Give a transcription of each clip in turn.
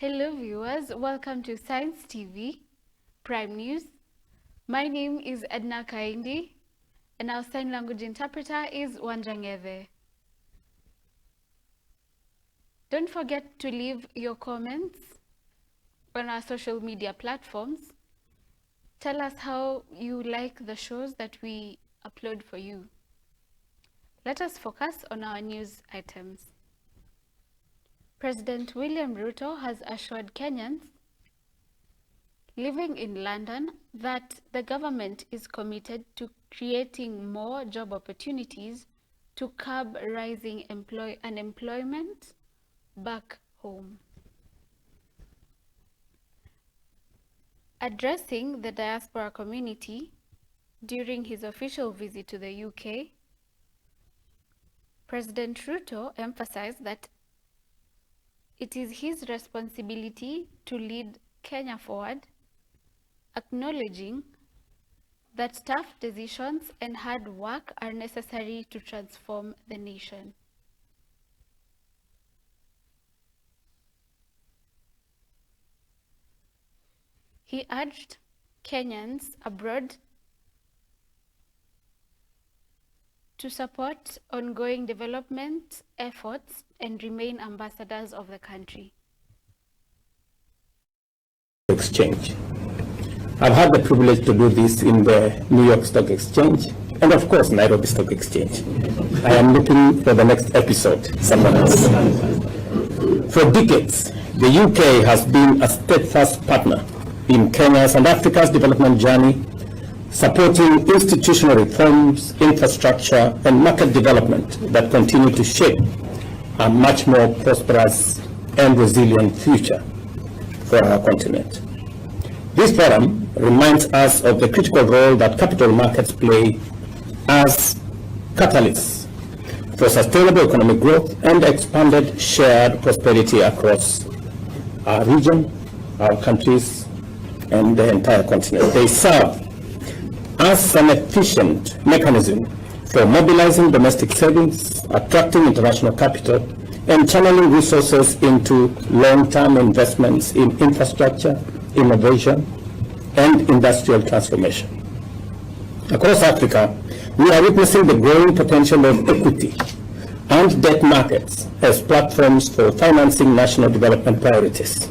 Hello viewers, welcome to Science TV Prime News. My name is Edna Kaindi and our sign language interpreter is Wanjangeve. Don't forget to leave your comments on our social media platforms. Tell us how you like the shows that we upload for you. Let us focus on our news items. President William Ruto has assured Kenyans living in London that the government is committed to creating more job opportunities to curb rising unemployment back home. Addressing the diaspora community during his official visit to the UK, President Ruto emphasized that it is his responsibility to lead Kenya forward, acknowledging that tough decisions and hard work are necessary to transform the nation. He urged Kenyans abroad to support ongoing development efforts and remain ambassadors of the country. Exchange. I've had the privilege to do this in the New York Stock Exchange and of course Nairobi Stock Exchange. I am looking for the next episode, someone else. For decades, the UK has been a steadfast partner in Kenya's and Africa's development journey, supporting institutional reforms, infrastructure, and market development that continue to shape a much more prosperous and resilient future for our continent. This forum reminds us of the critical role that capital markets play as catalysts for sustainable economic growth and expanded shared prosperity across our region, our countries, and the entire continent. They serve as an efficient mechanism for mobilizing domestic savings, attracting international capital, and channeling resources into long-term investments in infrastructure, innovation, and industrial transformation. Across Africa, we are witnessing the growing potential of equity and debt markets as platforms for financing national development priorities.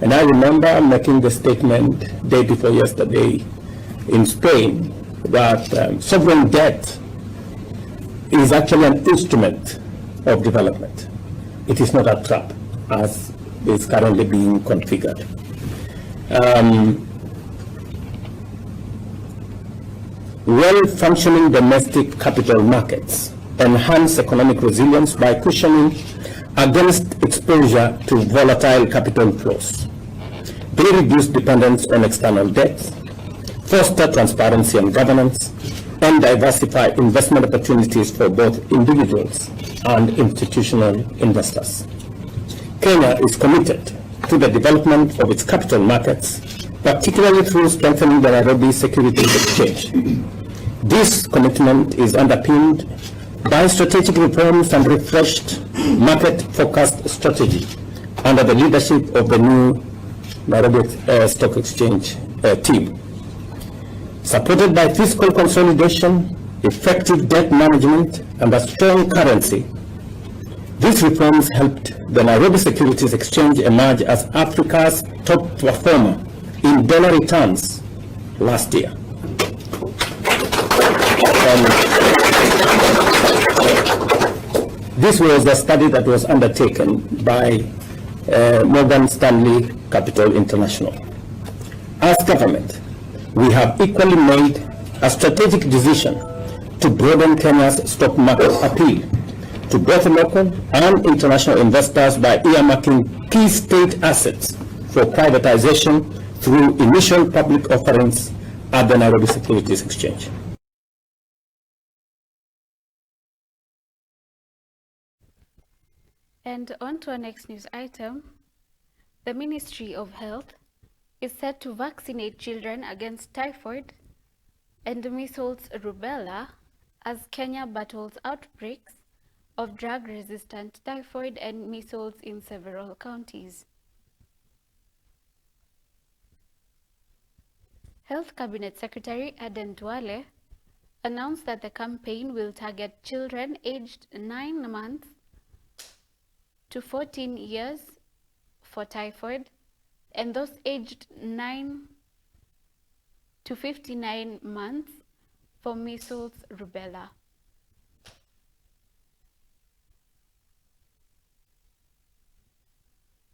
And I remember making the statement day before yesterday in Spain that sovereign debt is actually an instrument of development. It is not a trap as is currently being configured. Well-functioning domestic capital markets enhance economic resilience by cushioning against exposure to volatile capital flows. They reduce dependence on external debts, foster transparency and governance, and diversify investment opportunities for both individuals and institutional investors. Kenya is committed to the development of its capital markets, particularly through strengthening the Nairobi Securities Exchange. This commitment is underpinned by strategic reforms and refreshed market-focused strategy under the leadership of the new Nairobi Stock Exchange team. Supported by fiscal consolidation, effective debt management, and a strong currency, these reforms helped the Nairobi Securities Exchange emerge as Africa's top performer in dollar returns last year. This was a study that was undertaken by Morgan Stanley Capital International. As government, we have equally made a strategic decision to broaden Kenya's stock market appeal to both local and international investors by earmarking key state assets for privatization through initial public offerings at the Nairobi Securities Exchange. And on to our next news item. The Ministry of Health is set to vaccinate children against typhoid and measles rubella as Kenya battles outbreaks of drug-resistant typhoid and measles in several counties. Health Cabinet Secretary Aden Duale announced that the campaign will target children aged 9 months to 14 years for typhoid and those aged 9 to 59 months for measles rubella.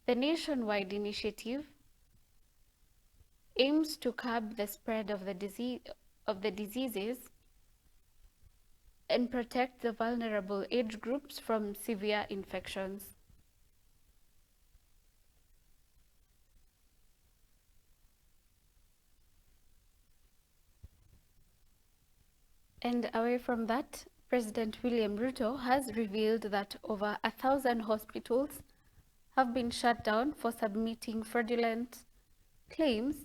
The nationwide initiative aims to curb the spread of the diseases and protect the vulnerable age groups from severe infections. And away from that, President William Ruto has revealed that over 1,000 hospitals have been shut down for submitting fraudulent claims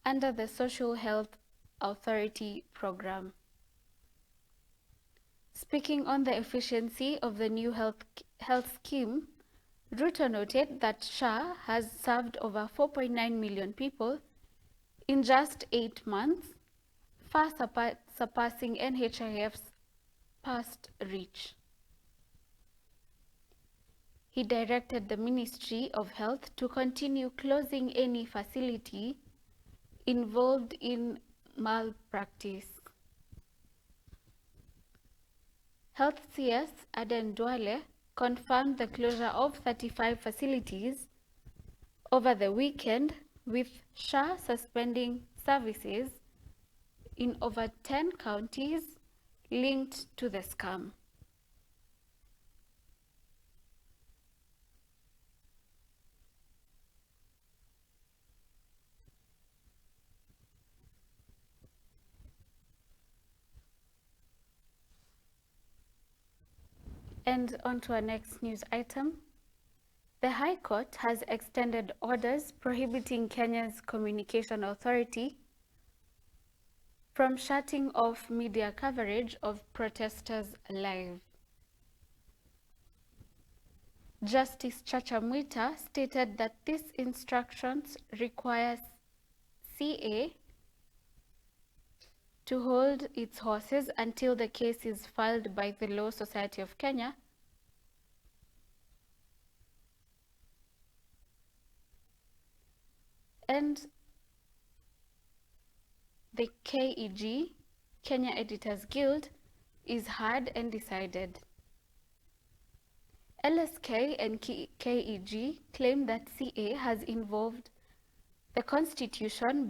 under the Social Health Authority program. Speaking on the efficiency of the new health scheme, Ruto noted that SHA has served over 4.9 million people in just 8 months, far surpassing NHIF's past reach. He directed the Ministry of Health to continue closing any facility involved in malpractice. Health CS Aden Duale confirmed the closure of 35 facilities over the weekend, with SHA suspending services in over 10 counties linked to the scam. And on to our next news item. The High Court has extended orders prohibiting Kenya's Communication Authority from shutting off media coverage of protesters live. Justice Chacha Mwita stated that these instructions require CA to hold its horses until the case is filed by the Law Society of Kenya and the KEG, Kenya Editors Guild, is heard and decided. LSK and KEG claim that CA has involved the Constitution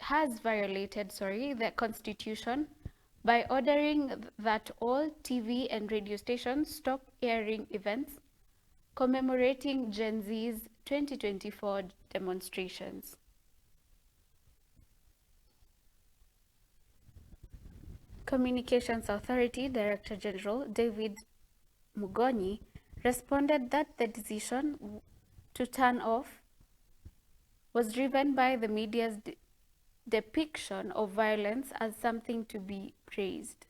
has violated the Constitution by ordering that all TV and radio stations stop airing events commemorating Gen Z's 2024 demonstrations. Communications Authority Director General David Mugonyi responded that the decision to turn off was driven by the media's depiction of violence as something to be praised.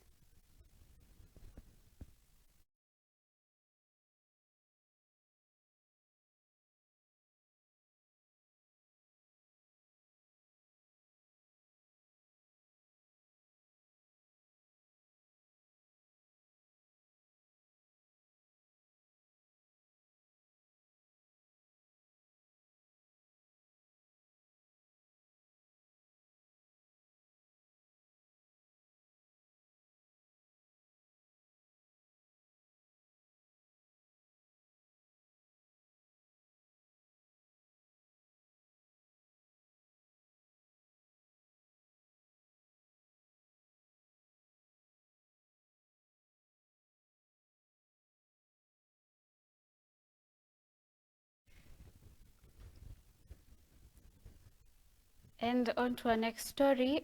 And on to our next story.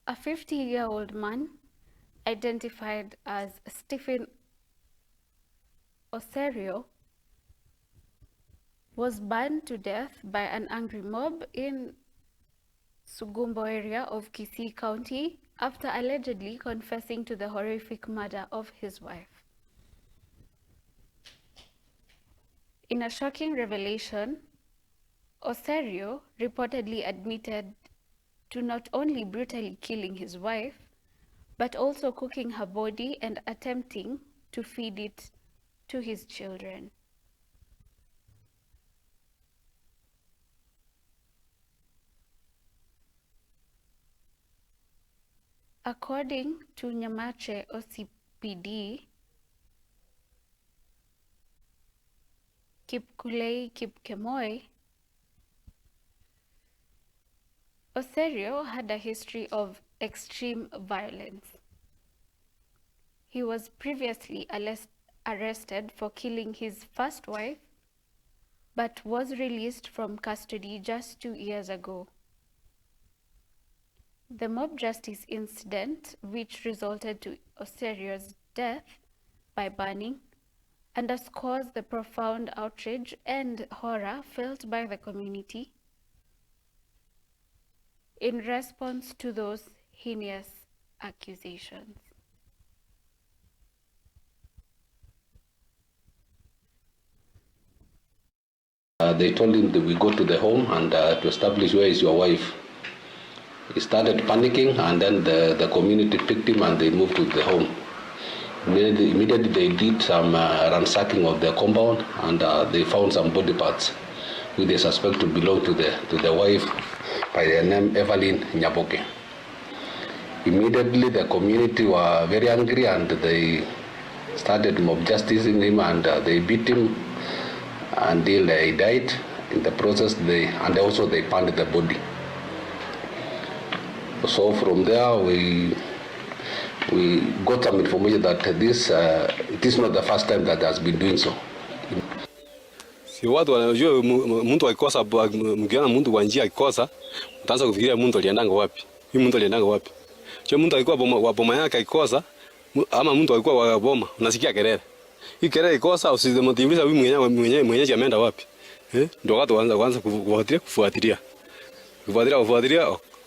A 50-year-old man identified as Stephen Oserio was burned to death by an angry mob in Sugumbo area of Kisii County after allegedly confessing to the horrific murder of his wife. In a shocking revelation, Osorio reportedly admitted to not only brutally killing his wife, but also cooking her body and attempting to feed it to his children. According to Nyamache OCPD, Kipkulei Kipkemoi, Osorio had a history of extreme violence. He was previously arrested for killing his first wife, but was released from custody just 2 years ago. The mob justice incident, which resulted to Osorio's death by burning, underscores the profound outrage and horror felt by the community in response to those heinous accusations. They told him that we go to the home and to establish where is your wife. He started panicking, and then the community picked him and they moved to the home. Immediately they did some ransacking of the compound, and they found some body parts which they suspect to belong to the wife by the name Evelyn Nyaboke. Immediately the community were very angry and they started mob justicing him, and they beat him until he died. In the process, they burned the body. So from there, we got some information that it is not the first time that has been doing so. Si watu wanajua mtu akikosa, mkiona mtu kwa njia akikosa, mtaanza kufikiria mtu aliendanga wapi. Huyu mtu aliendanga wapi? Sio mtu alikuwa wa boma yake akikosa, ama mtu alikuwa wa boma, unasikia kelele. Hii kelele ikosa, usidemotiviza huyu mwenyeji ameenda wapi. Ndio watu waanza kufuatilia.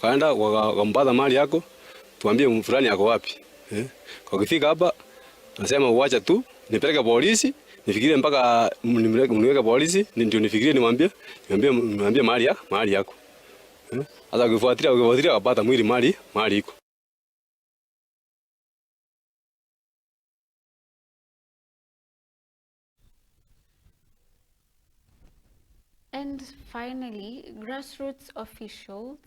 Kaenda wakampata mali yako, tuambie fulani yako wapi. Kwa kifika hapa, nasema uacha tu, nipeleke polisi, nifikirie mpaka mniweke polisi, ndio nifikirie niambie mali yako. Sasa ukifuatilia wapata mwili mali iko. And finally, grassroots officials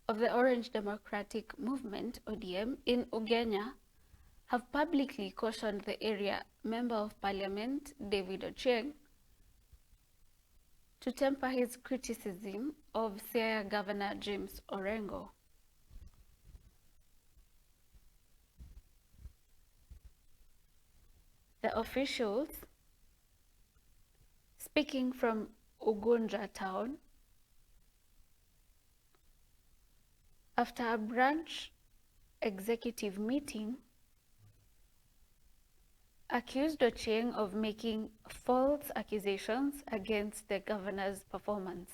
of the Orange Democratic Movement, ODM, in Ugenya have publicly cautioned the area Member of Parliament, David Ochieng, to temper his criticism of Siaya Governor James Orengo. The officials, speaking from Ugunja town, after a branch executive meeting, accused Ochieng of making false accusations against the governor's performance.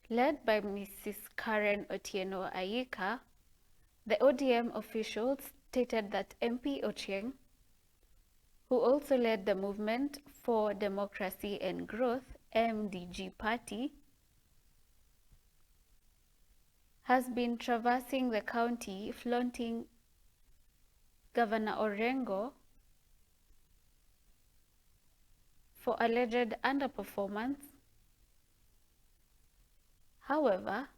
Led by Mrs. Karen Otieno Ayika, the ODM officials stated that MP Ochieng, who also led the Movement for Democracy and Growth, MDG party, has been traversing the county flaunting Governor Orengo for alleged underperformance. However,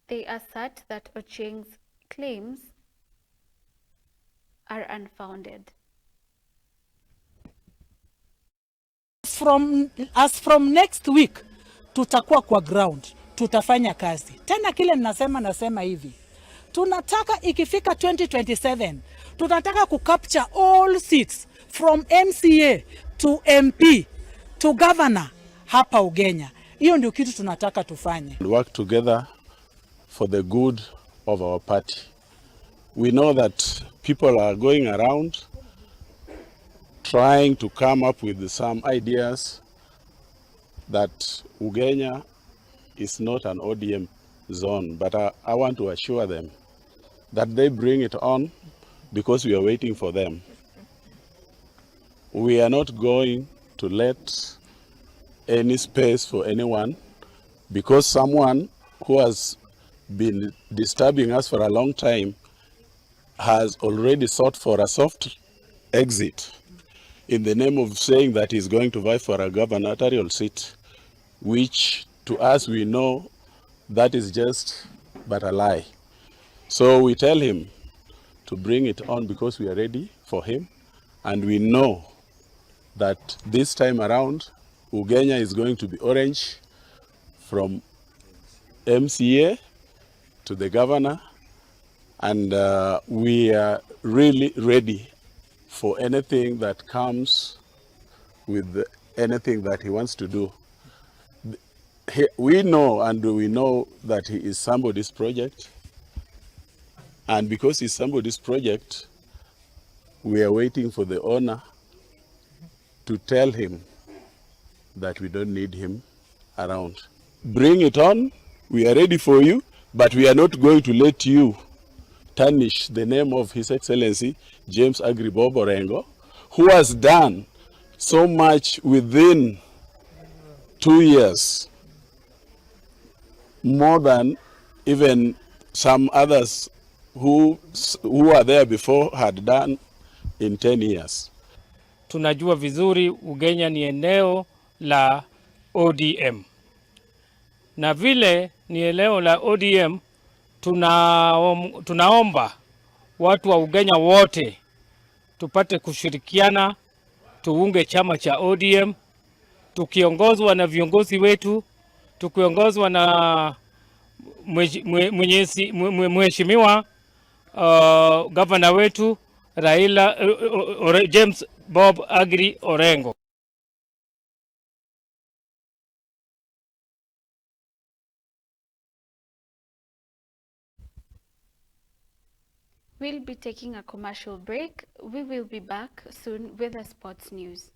they assert that Ochieng's claims are unfounded. As from next week tutakuwa kwa ground, tutafanya kazi tena. Kile nasema hivi, tunataka ikifika 2027 tunataka kucapture all seats from MCA to MP to governor hapa Ugenya. Hiyo ndio kitu tunataka tufanye. Work together for the good of our party. We know that people are going around trying to come up with some ideas that Ugenya is not an ODM zone, but I want to assure them that they bring it on because we are waiting for them. We are not going to let any space for anyone, because someone who has been disturbing us for a long time has already sought for a soft exit in the name of saying that he's going to vie for a gubernatorial seat, which to us we know that is just but a lie. So we tell him to bring it on because we are ready for him, and we know that this time around Ugenya is going to be orange from MCA to the governor, and we are really ready for anything that comes with anything that he wants to do. We know that he is somebody's project, and because he's somebody's project, we are waiting for the owner to tell him that we don't need him around. Bring it on, we are ready for you, but we are not going to let you tarnish the name of His Excellency James Agribob Orengo, who has done so much within 2 years, more than even some others who are there before had done in 10 years. Tunajua vizuri Ugenya ni eneo la ODM. Na vile ni eneo la ODM, tunaomba watu wa Ugenya wote tupate kushirikiana, tuunge chama cha ODM, tukiongozwa na viongozi wetu, tukiongozwa na mheshimiwa gavana wetu James Bob Agri Orengo. We'll be taking a commercial break. We will be back soon with the sports news.